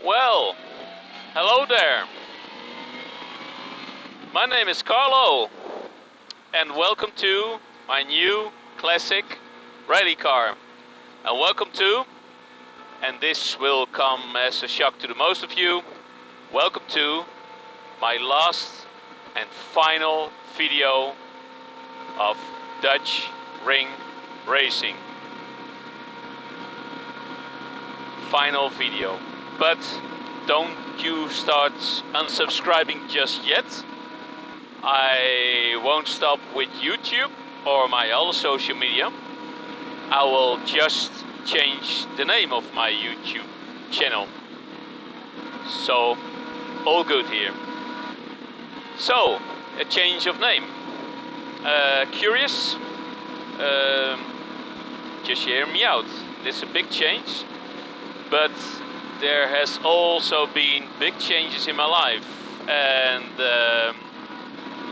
Well, hello there. My name is Carlo, and welcome to my new classic rally car. And welcome to, and this will come as a shock to the most of you, welcome to my last and final video of Dutch ring racing. Final video. But don't you start unsubscribing just yet. I won't stop with YouTube or my other social media. I will just change the name of my YouTube channel. So, all good here. So, a change of name. Curious? Just hear me out. This is a big change, but there has also been big changes in my life, and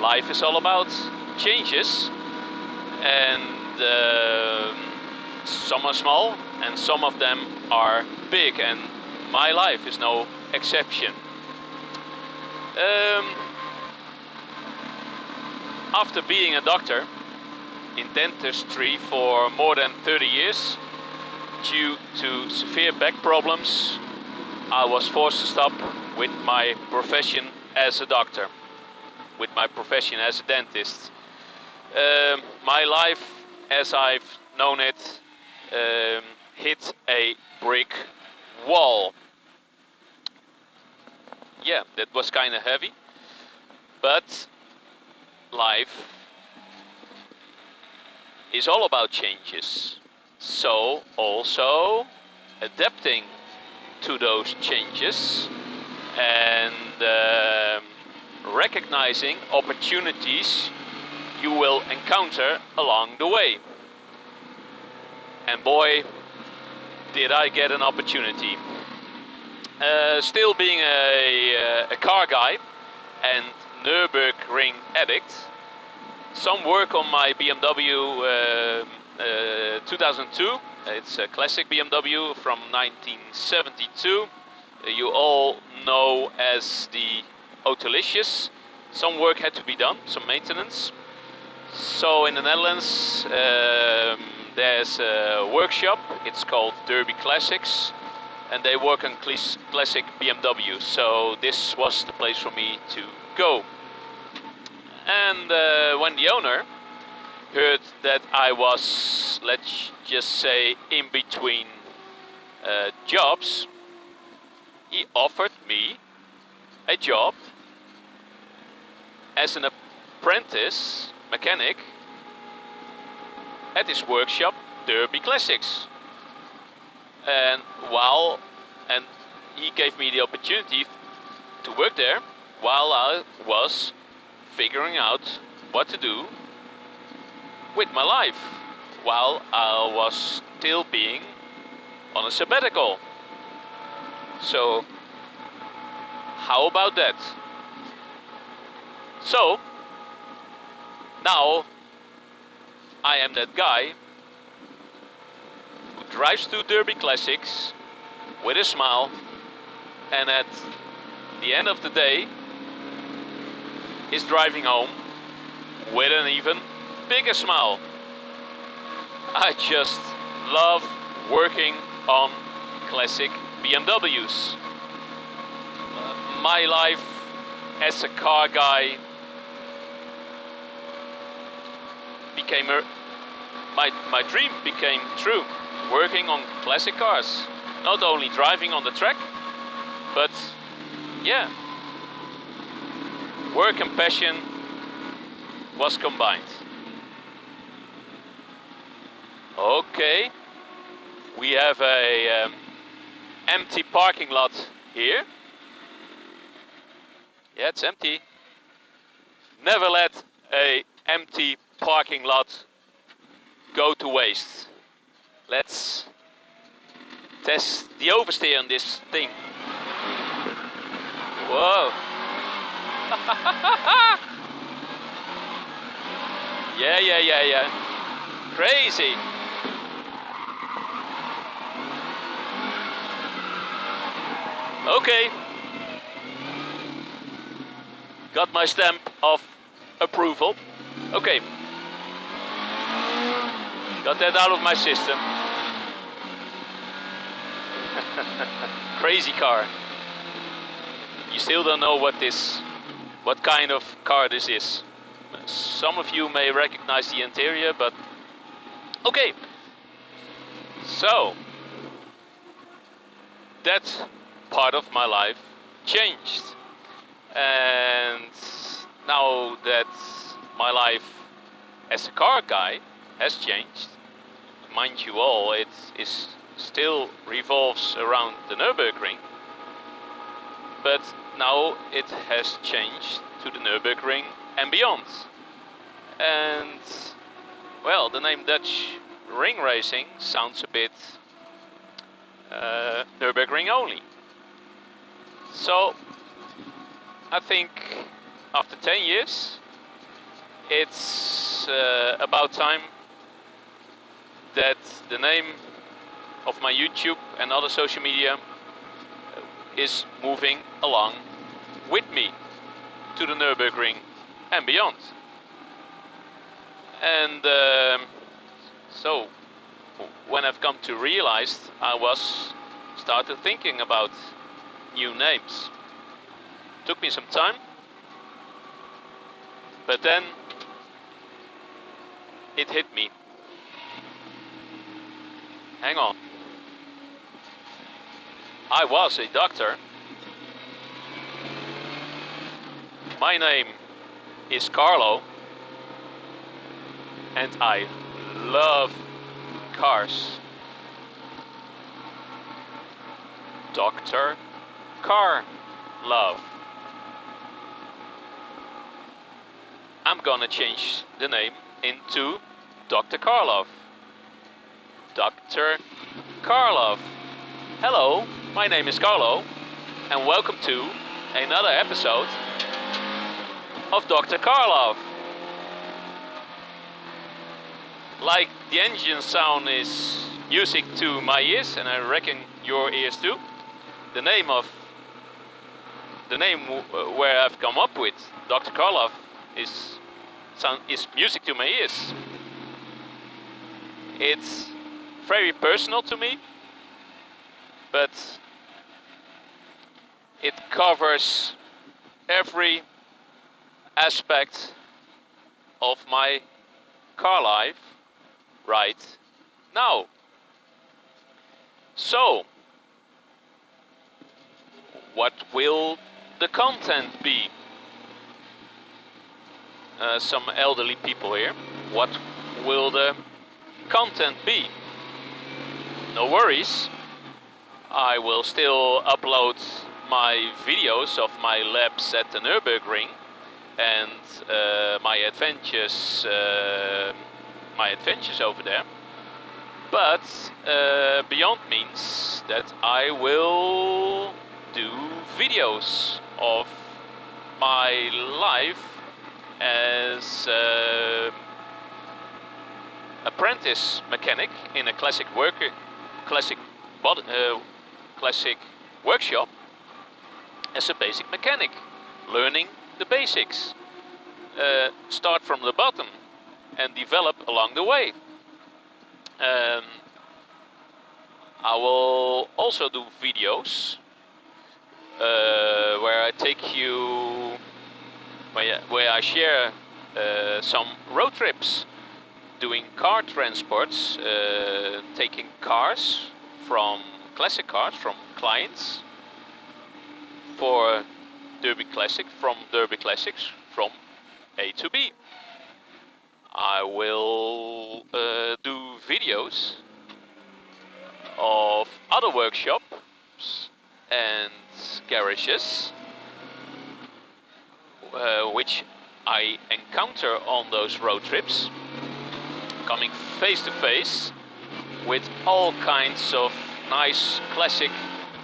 life is all about changes, and some are small and some of them are big, and my life is no exception. After being a doctor in dentistry for more than 30 years, due to severe back problems, I was forced to stop with my profession as a doctor, with my profession as a dentist. My life, as I've known it, hit a brick wall. Yeah, that was kind of heavy, but life is all about changes. So also adapting to those changes and recognizing opportunities you will encounter along the way. And boy, did I get an opportunity. Still being a car guy and Nürburgring addict, some work on my BMW 2002. It's a classic BMW from 1972. You all know as the Autolicious. Some work had to be done, some maintenance. So in the Netherlands there's a workshop, it's called Derby Classics, and they work on classic BMW. So this was the place for me to go. And when the owner heard that I was, let's just say, in between jobs, he offered me a job as an apprentice mechanic at his workshop, Derby Classics. And he gave me the opportunity to work there while I was figuring out what to do with my life, while I was still being on a sabbatical. So how about that? So now I am that guy who drives to Derby Classics with a smile, and at the end of the day is driving home with an even bigger smile. I just love working on classic BMWs. My life as a car guy became my dream became true. Working on classic cars, not only driving on the track, but yeah, work and passion was combined. Okay, we have a empty parking lot here. Yeah, it's empty. Never let a empty parking lot go to waste. Let's test the oversteer on this thing. Whoa. Yeah. Crazy. Okay, got my stamp of approval. Okay, got that out of my system. Crazy car. You still don't know what kind of car this is. Some of you may recognize the interior, but okay. So that part of my life changed, and now that my life as a car guy has changed, mind you all, it is still revolves around the Nürburgring, but now it has changed to the Nürburgring and beyond. And well, the name Dutch ring racing sounds a bit Nürburgring only. So I think after 10 years, it's about time that the name of my YouTube and other social media is moving along with me to the Nürburgring and beyond. And so when I've come to realize, I started thinking about new names. Took me some time, but then it hit me. Hang on. I was a doctor. My name is Carlo, and I love cars. DoctorCarLove. I'm gonna change the name into DoctorCarLove. DoctorCarLove. Hello, my name is Carlo, and welcome to another episode of DoctorCarLove. Like the engine sound is music to my ears, and I reckon your ears too. The name where I've come up with, DoctorCarLove, is music to my ears. It's very personal to me, but it covers every aspect of my car life right now. So, what will the content be? Some elderly people here. What will the content be? No worries. I will still upload my videos of my laps at the Nürburgring and my adventures over there. But beyond means that I will do videos of my life as apprentice mechanic in a classic workshop as a basic mechanic, learning the basics. Start from the bottom and develop along the way. I will also do videos where I take you, where I share some road trips, doing car transports, taking cars from classic cars from clients for Derby Classic, from Derby Classics from A to B. I will do videos of other workshops and garages which I encounter on those road trips, coming face to face with all kinds of nice classic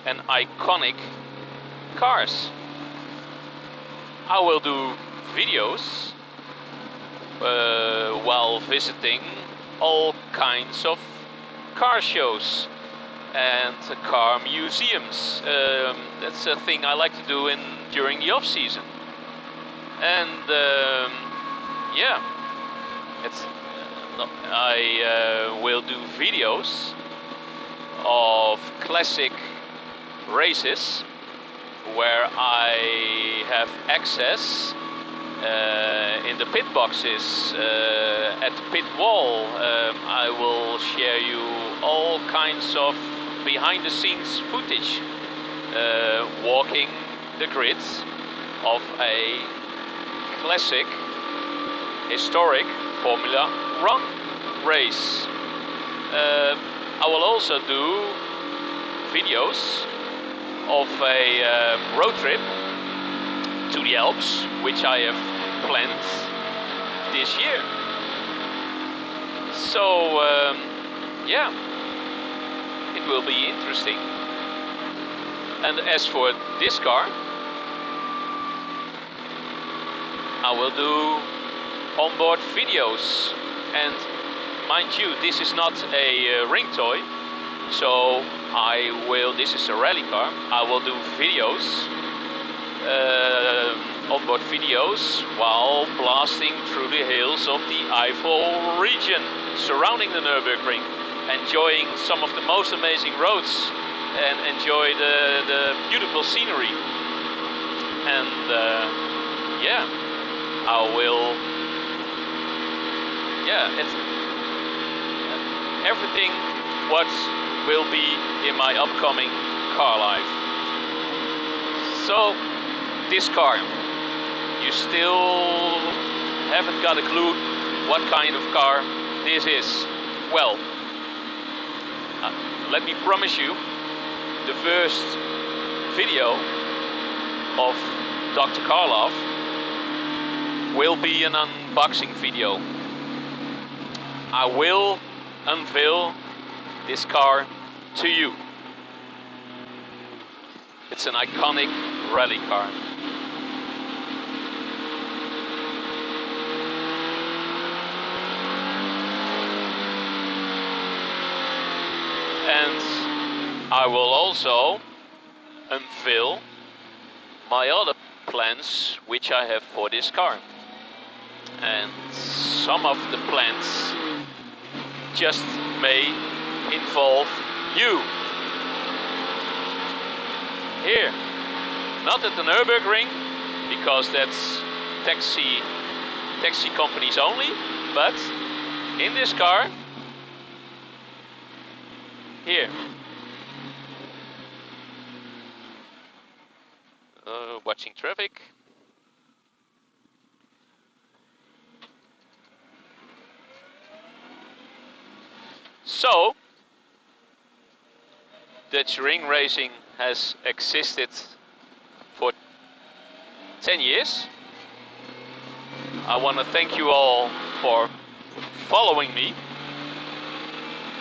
and iconic cars. I will do videos while visiting all kinds of car shows and car museums. That's a thing I like to do during the off season. And yeah, I will do videos of classic races where I have access in the pit boxes, at the pit wall. I will share you all kinds of behind the scenes footage, walking the grids of a classic historic Formula 1 race. I will also do videos of a road trip to the Alps, which I have planned this year. So yeah, it will be interesting. And as for this car, I will do onboard videos. And mind you, this is not a ring toy, so this is a rally car. I will do videos, onboard videos, while blasting through the hills of the Eifel region, surrounding the Nürburgring, enjoying some of the most amazing roads, and enjoy the beautiful scenery. And yeah, I will, it's everything what will be in my upcoming car life. So this car, you still haven't got a clue what kind of car this is. Well, let me promise you, the first video of DoctorCarLove will be an unboxing video. I will unveil this car to you. It's an iconic rally car. And I will also unveil my other plans which I have for this car. And some of the plans just may involve you. Here, not at the Nürburgring, because that's taxi companies only, but in this car, here. Watching traffic. So, Dutch ring racing has existed for 10 years. I want to thank you all for following me.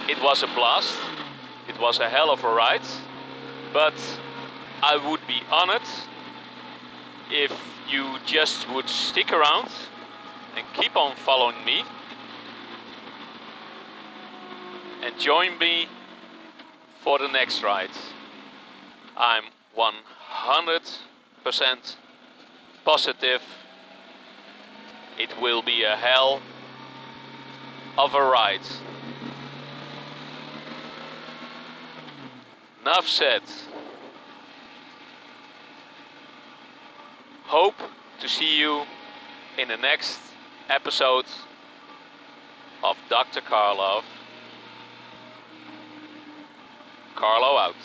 It was a blast. It was a hell of a ride. But I would be honored if you just would stick around and keep on following me and join me for the next ride. I'm 100% positive it will be a hell of a ride. Enough said. Hope to see you in the next episode of Dr. CarLove. Carlo out.